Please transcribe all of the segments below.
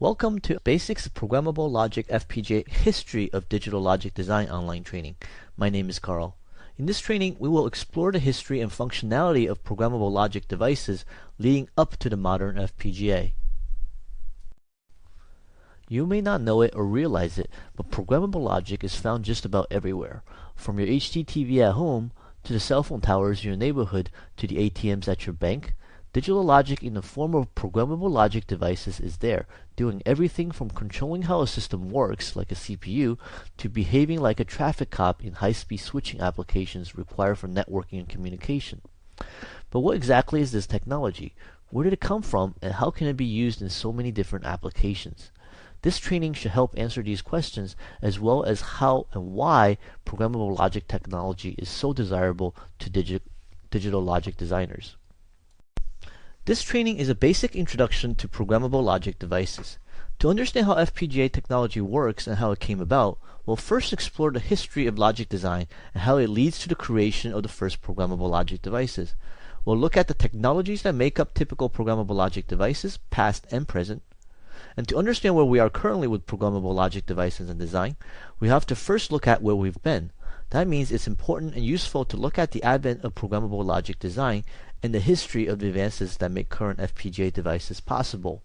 Welcome to Basics of Programmable Logic FPGA History of Digital Logic Design online training. My name is Carl. In this training, we will explore the history and functionality of programmable logic devices leading up to the modern FPGA. You may not know it or realize it, but programmable logic is found just about everywhere, from your HDTV at home to the cell phone towers in your neighborhood to the ATMs at your bank. Digital logic in the form of programmable logic devices is there, doing everything from controlling how a system works, like a CPU, to behaving like a traffic cop in high-speed switching applications required for networking and communication. But what exactly is this technology? Where did it come from, and how can it be used in so many different applications? This training should help answer these questions, as well as how and why programmable logic technology is so desirable to digital logic designers. This training is a basic introduction to programmable logic devices. To understand how FPGA technology works and how it came about, we'll first explore the history of logic design and how it leads to the creation of the first programmable logic devices. We'll look at the technologies that make up typical programmable logic devices, past and present. And to understand where we are currently with programmable logic devices and design, we have to first look at where we've been. That means it's important and useful to look at the advent of programmable logic design and the history of the advances that make current FPGA devices possible.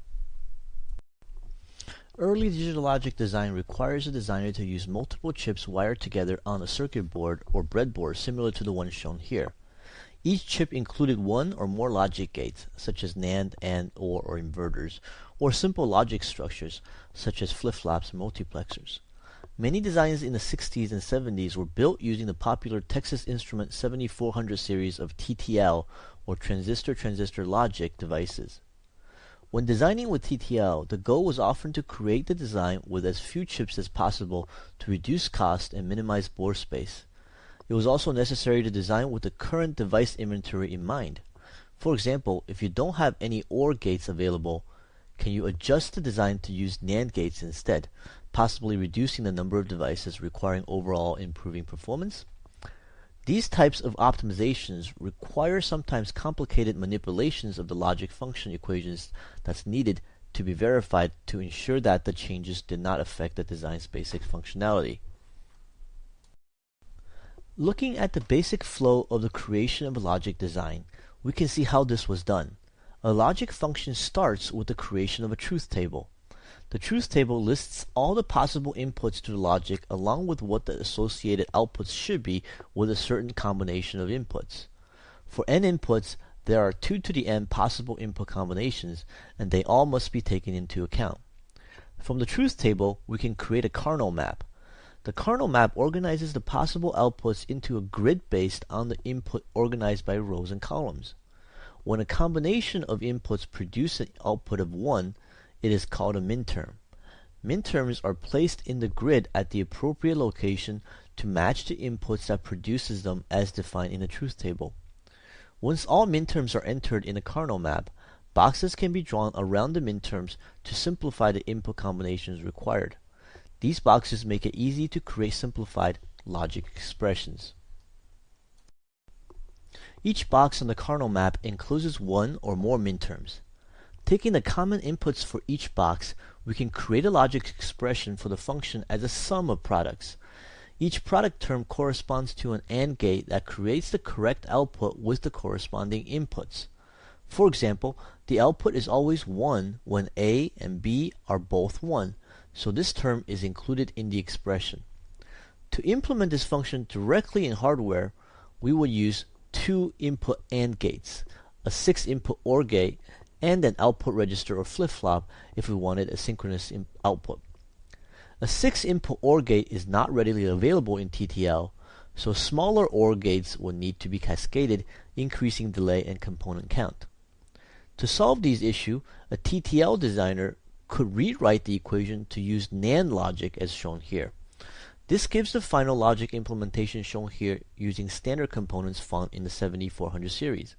Early digital logic design requires a designer to use multiple chips wired together on a circuit board or breadboard similar to the one shown here. Each chip included one or more logic gates, such as NAND, AND, or inverters, or simple logic structures, such as flip-flops and multiplexers. Many designs in the 60s and 70s were built using the popular Texas Instruments 7400 series of TTL, or transistor-transistor logic devices. When designing with TTL, the goal was often to create the design with as few chips as possible to reduce cost and minimize board space. It was also necessary to design with the current device inventory in mind. For example, if you don't have any OR gates available, can you adjust the design to use NAND gates instead, possibly reducing the number of devices requiring overall improving performance? These types of optimizations require sometimes complicated manipulations of the logic function equations that's needed to be verified to ensure that the changes did not affect the design's basic functionality. Looking at the basic flow of the creation of a logic design, we can see how this was done. A logic function starts with the creation of a truth table. The truth table lists all the possible inputs to the logic along with what the associated outputs should be with a certain combination of inputs. For n inputs, there are 2 to the n possible input combinations, and they all must be taken into account. From the truth table, we can create a kernel map. The kernel map organizes the possible outputs into a grid based on the input organized by rows and columns. When a combination of inputs produce an output of 1, it is called a minterm. Minterms are placed in the grid at the appropriate location to match the inputs that produces them as defined in the truth table. Once all minterms are entered in a kernel map, boxes can be drawn around the minterms to simplify the input combinations required. These boxes make it easy to create simplified logic expressions. Each box on the kernel map encloses one or more minterms. Taking the common inputs for each box, we can create a logic expression for the function as a sum of products. Each product term corresponds to an AND gate that creates the correct output with the corresponding inputs. For example, the output is always 1 when A and B are both 1, so this term is included in the expression. To implement this function directly in hardware, we will use 2 input AND gates, a 6 input OR gate, and an output register or flip-flop if we wanted a synchronous output. A 6 input OR gate is not readily available in TTL, so smaller OR gates will need to be cascaded, increasing delay and component count. To solve these issues, a TTL designer could rewrite the equation to use NAND logic as shown here. This gives the final logic implementation shown here using standard components found in the 7400 series.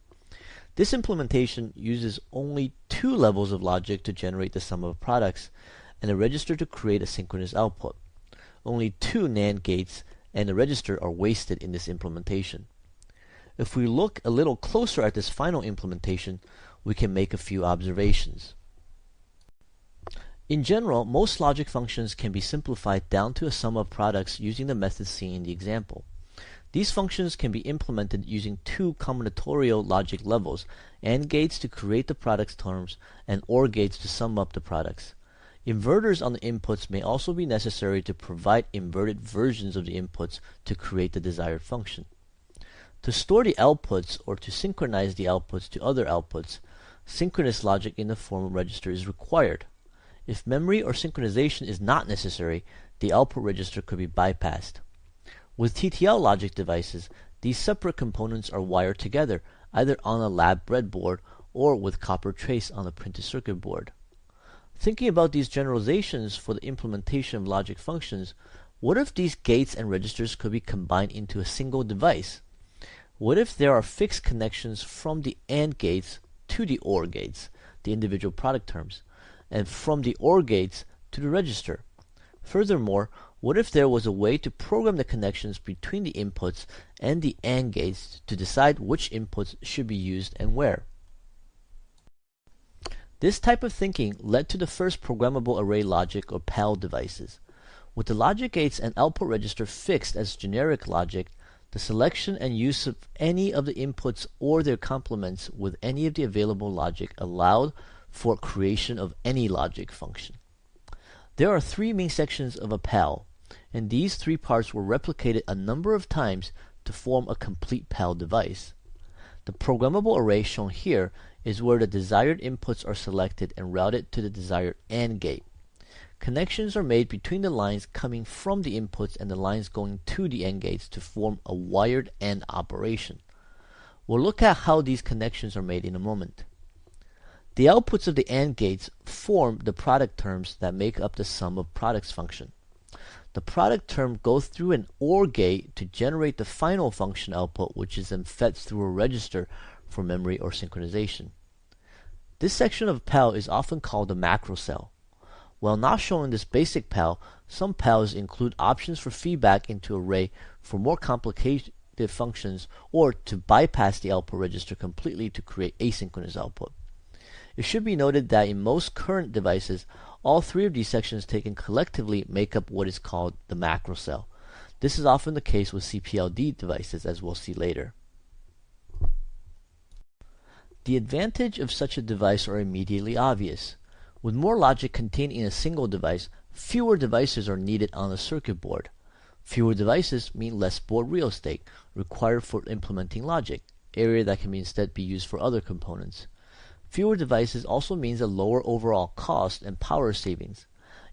This implementation uses only 2 levels of logic to generate the sum of products, and a register to create a synchronous output. Only 2 NAND gates and a register are wasted in this implementation. If we look a little closer at this final implementation, we can make a few observations. In general, most logic functions can be simplified down to a sum of products using the method seen in the example. These functions can be implemented using two combinatorial logic levels, AND gates to create the products terms and OR gates to sum up the products. Inverters on the inputs may also be necessary to provide inverted versions of the inputs to create the desired function. To store the outputs or to synchronize the outputs to other outputs, synchronous logic in the form of register is required. If memory or synchronization is not necessary, the output register could be bypassed. With TTL logic devices, these separate components are wired together, either on a lab breadboard or with copper trace on a printed circuit board. Thinking about these generalizations for the implementation of logic functions, what if these gates and registers could be combined into a single device? What if there are fixed connections from the AND gates to the OR gates, the individual product terms, and from the OR gates to the register? Furthermore, what if there was a way to program the connections between the inputs and the AND gates to decide which inputs should be used and where? This type of thinking led to the first programmable array logic or PAL devices. With the logic gates and output register fixed as generic logic, the selection and use of any of the inputs or their complements with any of the available logic allowed for creation of any logic function. There are three main sections of a PAL, and these three parts were replicated a number of times to form a complete PAL device. The programmable array shown here is where the desired inputs are selected and routed to the desired AND gate. Connections are made between the lines coming from the inputs and the lines going to the AND gates to form a wired AND operation. We'll look at how these connections are made in a moment. The outputs of the AND gates form the product terms that make up the sum of products function. The product term goes through an OR gate to generate the final function output, which is then fed through a register for memory or synchronization. This section of PAL is often called the macro cell. While not shown in this basic PAL, some PALs include options for feedback into array for more complicated functions or to bypass the output register completely to create asynchronous output. It should be noted that in most current devices, all three of these sections taken collectively make up what is called the macro cell. This is often the case with CPLD devices, as we'll see later. The advantage of such a device are immediately obvious. With more logic contained in a single device, fewer devices are needed on a circuit board. Fewer devices mean less board real estate required for implementing logic, area that can instead be used for other components. Fewer devices also means a lower overall cost and power savings.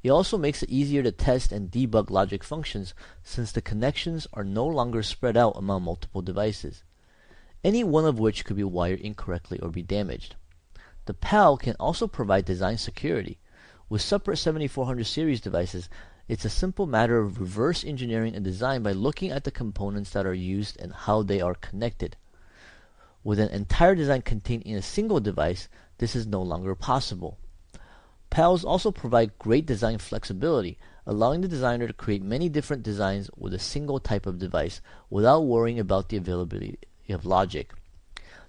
It also makes it easier to test and debug logic functions since the connections are no longer spread out among multiple devices, any one of which could be wired incorrectly or be damaged. The PAL can also provide design security. With separate 7400 series devices, it's a simple matter of reverse engineering a design by looking at the components that are used and how they are connected. With an entire design contained in a single device, this is no longer possible. PALs also provide great design flexibility, allowing the designer to create many different designs with a single type of device without worrying about the availability of logic.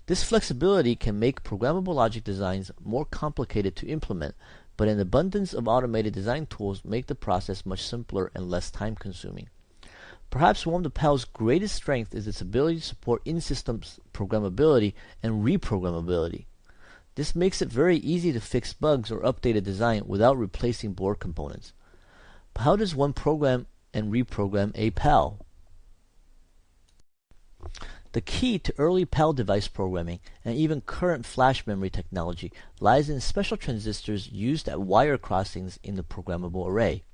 This flexibility can make programmable logic designs more complicated to implement, but an abundance of automated design tools make the process much simpler and less time-consuming. Perhaps one of the PAL's greatest strengths is its ability to support in-system programmability and reprogrammability. This makes it very easy to fix bugs or update a design without replacing board components. But how does one program and reprogram a PAL? The key to early PAL device programming and even current flash memory technology lies in special transistors used at wire crossings in the programmable array.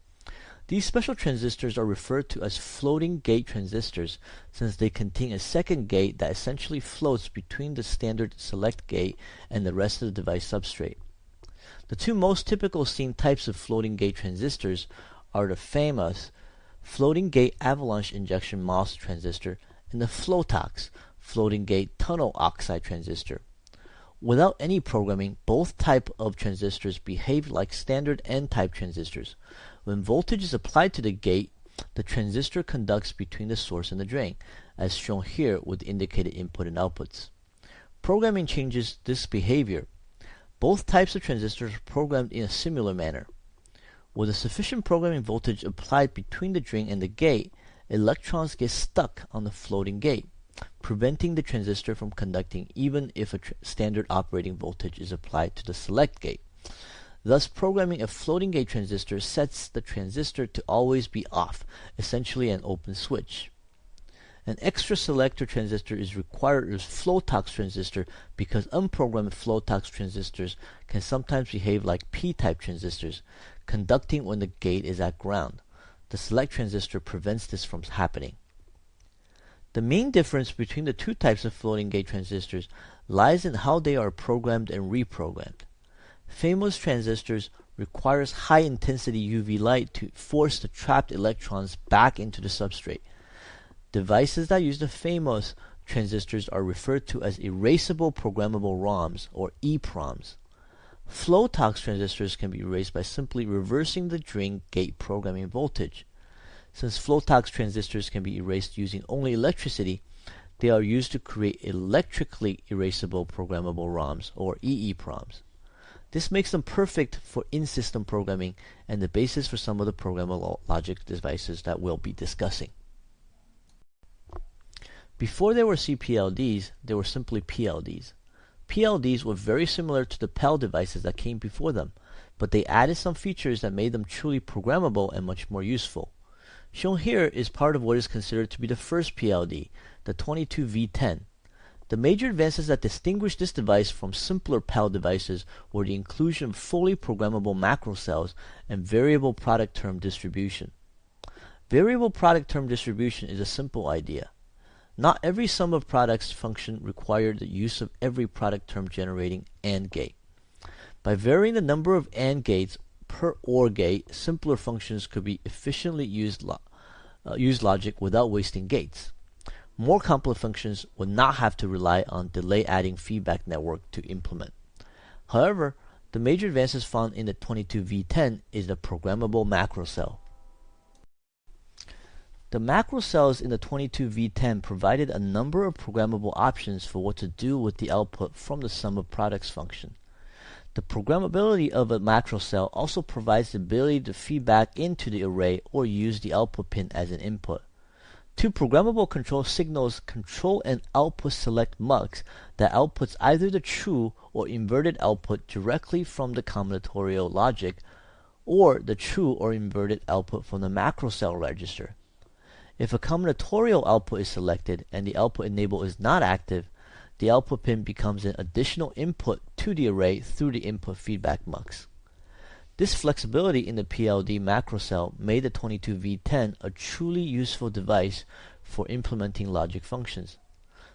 These special transistors are referred to as floating gate transistors since they contain a second gate that essentially floats between the standard select gate and the rest of the device substrate. The two most typical seen types of floating gate transistors are the famous floating gate avalanche injection MOS transistor and the FLOTOX, floating gate tunnel oxide transistor. Without any programming, both types of transistors behave like standard N-type transistors. When voltage is applied to the gate, the transistor conducts between the source and the drain, as shown here with the indicated input and outputs. Programming changes this behavior. Both types of transistors are programmed in a similar manner. With a sufficient programming voltage applied between the drain and the gate, electrons get stuck on the floating gate, preventing the transistor from conducting even if a standard operating voltage is applied to the select gate. Thus, programming a floating gate transistor sets the transistor to always be off, essentially an open switch. An extra selector transistor is required as float-ox transistor because unprogrammed float-ox transistors can sometimes behave like p-type transistors, conducting when the gate is at ground. The select transistor prevents this from happening. The main difference between the two types of floating gate transistors lies in how they are programmed and reprogrammed. Famous transistors requires high-intensity UV light to force the trapped electrons back into the substrate. Devices that use the famous transistors are referred to as erasable programmable ROMs, or EPROMs. Float-ox transistors can be erased by simply reversing the drain gate programming voltage. Since float-ox transistors can be erased using only electricity, they are used to create electrically erasable programmable ROMs, or EEPROMs. This makes them perfect for in-system programming and the basis for some of the programmable logic devices that we'll be discussing. Before there were CPLDs, there were simply PLDs. PLDs were very similar to the PEL devices that came before them, but they added some features that made them truly programmable and much more useful. Shown here is part of what is considered to be the first PLD, the 22V10. The major advances that distinguished this device from simpler PEL devices were the inclusion of fully programmable macro cells and variable product term distribution. Variable product term distribution is a simple idea. Not every sum of products function required the use of every product term generating AND gate. By varying the number of AND gates per OR gate, simpler functions could be efficiently use logic without wasting gates. More complex functions would not have to rely on delay adding feedback network to implement. However, the major advances found in the 22V10 is the programmable macro cell. The macro cells in the 22V10 provided a number of programmable options for what to do with the output from the sum of products function. The programmability of a macro cell also provides the ability to feed back into the array or use the output pin as an input. Two programmable control signals control and output select mux that outputs either the true or inverted output directly from the combinatorial logic or the true or inverted output from the macro cell register. If a combinatorial output is selected and the output enable is not active, the output pin becomes an additional input to the array through the input feedback mux. This flexibility in the PLD macro cell made the 22V10 a truly useful device for implementing logic functions.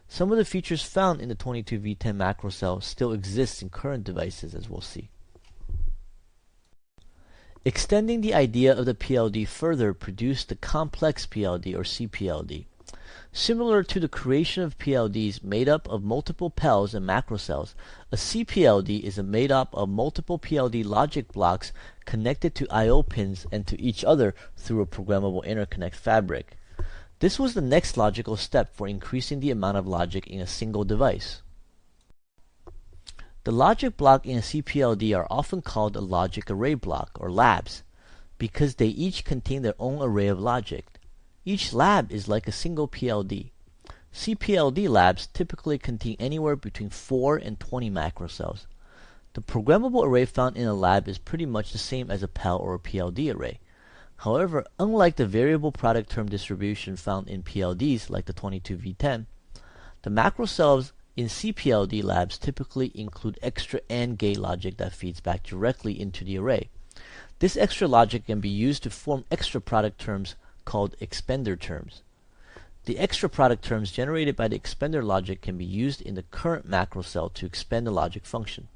Some of the features found in the 22V10 macro cell still exist in current devices, as we'll see. Extending the idea of the PLD further produced the complex PLD or CPLD. Similar to the creation of PLDs made up of multiple PELs and macro cells, a CPLD is made up of multiple PLD logic blocks connected to I/O pins and to each other through a programmable interconnect fabric. This was the next logical step for increasing the amount of logic in a single device. The logic block in a CPLD are often called a logic array block, or labs, because they each contain their own array of logic. Each lab is like a single PLD. CPLD labs typically contain anywhere between 4 and 20 macro cells. The programmable array found in a lab is pretty much the same as a PEL or a PLD array. However, unlike the variable product term distribution found in PLDs like the 22V10, the macro cells in CPLD labs typically include extra AND gate logic that feeds back directly into the array. This extra logic can be used to form extra product terms called expander terms. The extra product terms generated by the expander logic can be used in the current macro cell to expand the logic function.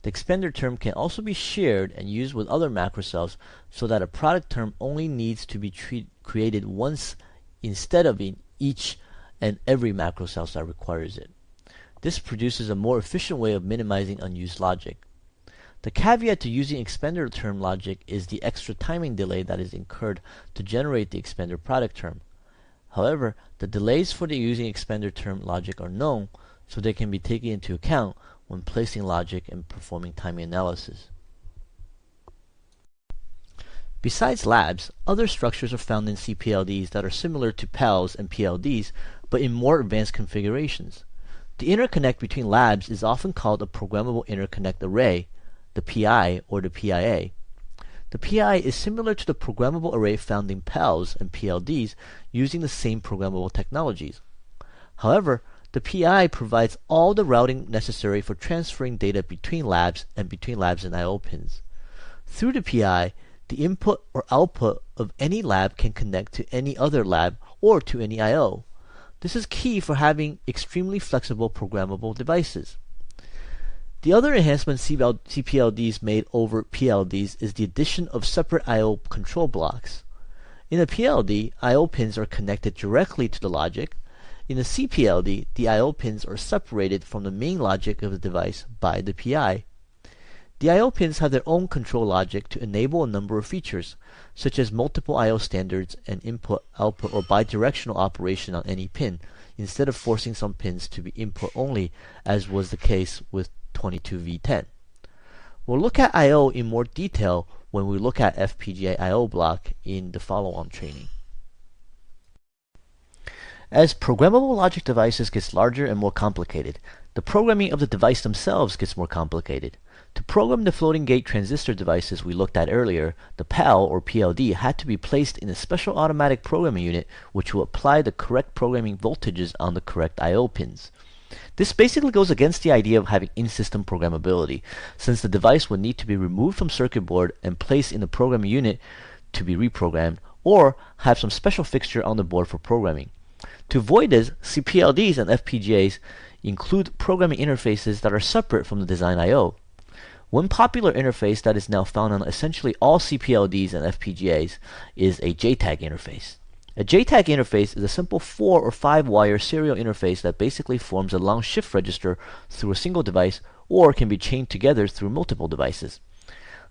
The expander term can also be shared and used with other macro cells so that a product term only needs to be created once instead of in each and every macro cell that requires it. This produces a more efficient way of minimizing unused logic. The caveat to using expander term logic is the extra timing delay that is incurred to generate the expander product term. However, the delays for the using expander term logic are known, so they can be taken into account when placing logic and performing timing analysis. Besides labs, other structures are found in CPLDs that are similar to PALs and PLDs, but in more advanced configurations. The interconnect between labs is often called a Programmable Interconnect Array, the PI or the PIA. The PI is similar to the programmable array found in PALs and PLDs using the same programmable technologies. However, the PI provides all the routing necessary for transferring data between labs and I/O pins. Through the PI, the input or output of any lab can connect to any other lab or to any I/O. This is key for having extremely flexible programmable devices. The other enhancement CPLDs made over PLDs is the addition of separate I/O control blocks. In a PLD, I/O pins are connected directly to the logic. In a CPLD, the I/O pins are separated from the main logic of the device by the PI. The I/O pins have their own control logic to enable a number of features, such as multiple I/O standards and input, output, or bidirectional operation on any pin, instead of forcing some pins to be input only, as was the case with 22V10. We'll look at I/O in more detail when we look at FPGA I/O block in the follow-on training. As programmable logic devices gets larger and more complicated, the programming of the device themselves gets more complicated. To program the floating gate transistor devices we looked at earlier, the PAL or PLD had to be placed in a special automatic programming unit which will apply the correct programming voltages on the correct I/O pins. This basically goes against the idea of having in-system programmability, since the device would need to be removed from circuit board and placed in the programming unit to be reprogrammed, or have some special fixture on the board for programming. To avoid this, CPLDs and FPGAs include programming interfaces that are separate from the design I/O. One popular interface that is now found on essentially all CPLDs and FPGAs is a JTAG interface. A JTAG interface is a simple 4 or 5 wire serial interface that basically forms a long shift register through a single device or can be chained together through multiple devices.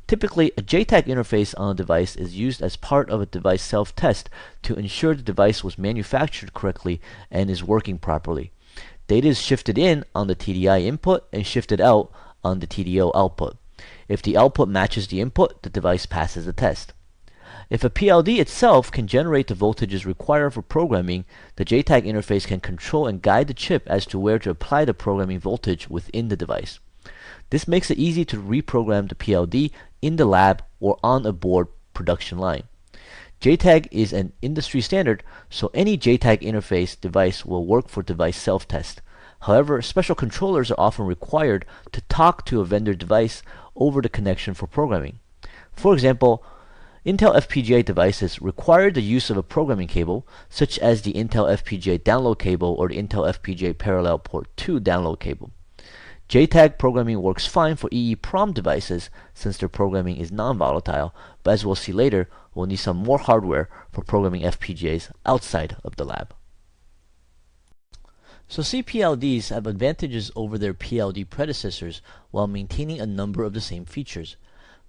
Typically, a JTAG interface on a device is used as part of a device self-test to ensure the device was manufactured correctly and is working properly. Data is shifted in on the TDI input and shifted out on the TDO output. If the output matches the input, the device passes the test. If a PLD itself can generate the voltages required for programming, the JTAG interface can control and guide the chip as to where to apply the programming voltage within the device. This makes it easy to reprogram the PLD in the lab or on a board production line. JTAG is an industry standard, so any JTAG interface device will work for device self-test. However, special controllers are often required to talk to a vendor device over the connection for programming. For example, Intel FPGA devices require the use of a programming cable, such as the Intel FPGA download cable or the Intel FPGA Parallel Port 2 download cable. JTAG programming works fine for EEPROM devices since their programming is non-volatile, but as we'll see later, we'll need some more hardware for programming FPGAs outside of the lab. So CPLDs have advantages over their PLD predecessors while maintaining a number of the same features.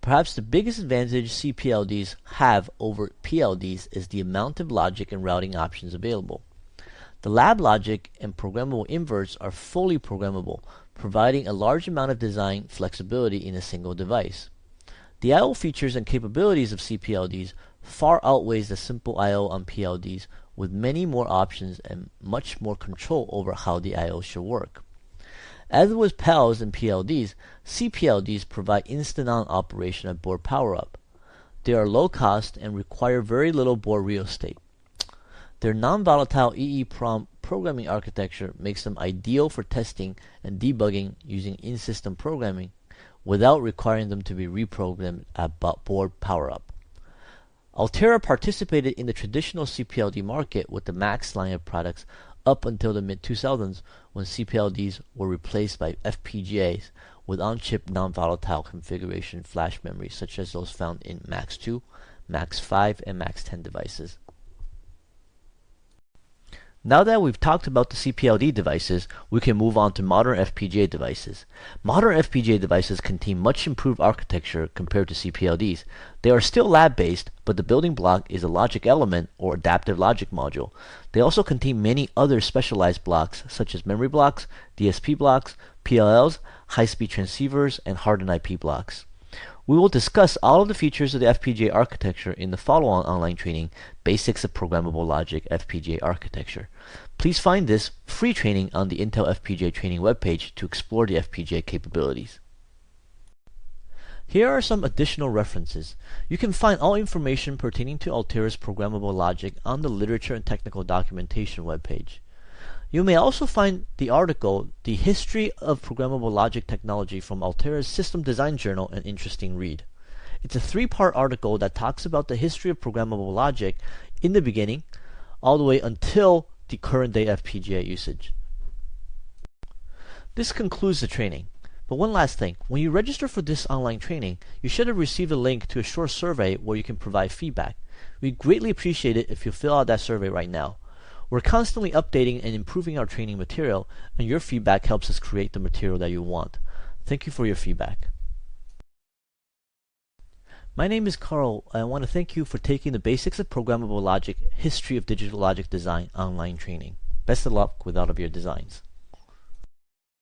Perhaps the biggest advantage CPLDs have over PLDs is the amount of logic and routing options available. The lab logic and programmable inverts are fully programmable, providing a large amount of design flexibility in a single device. The I/O features and capabilities of CPLDs far outweighs the simple I/O on PLDs, with many more options and much more control over how the I/O should work. As with PALs and PLDs, CPLDs provide instant-on operation at board power-up. They are low cost and require very little board real estate. Their non-volatile EEPROM programming architecture makes them ideal for testing and debugging using in-system programming without requiring them to be reprogrammed at board power-up. Altera participated in the traditional CPLD market with the Max line of products up until the mid-2000s when CPLDs were replaced by FPGAs with on-chip non-volatile configuration flash memory such as those found in Max 2, Max 5, and Max 10 devices. Now that we've talked about the CPLD devices, we can move on to modern FPGA devices. Modern FPGA devices contain much improved architecture compared to CPLDs. They are still lab-based, but the building block is a logic element or adaptive logic module. They also contain many other specialized blocks such as memory blocks, DSP blocks, PLLs, high-speed transceivers, and hardened IP blocks. We will discuss all of the features of the FPGA architecture in the follow-on online training, Basics of Programmable Logic FPGA Architecture. Please find this free training on the Intel FPGA training webpage to explore the FPGA capabilities. Here are some additional references. You can find all information pertaining to Altera's programmable logic on the Literature and Technical Documentation webpage. You may also find the article, The History of Programmable Logic Technology from Altera's System Design Journal, an interesting read. It's a 3-part article that talks about the history of programmable logic in the beginning, all the way until the current day FPGA usage. This concludes the training. But one last thing, when you register for this online training, you should have received a link to a short survey where you can provide feedback. We'd greatly appreciate it if you fill out that survey right now. We're constantly updating and improving our training material, and your feedback helps us create the material that you want. Thank you for your feedback. My name is Carl, and I want to thank you for taking the Basics of Programmable Logic History of Digital Logic Design online training. Best of luck with all of your designs.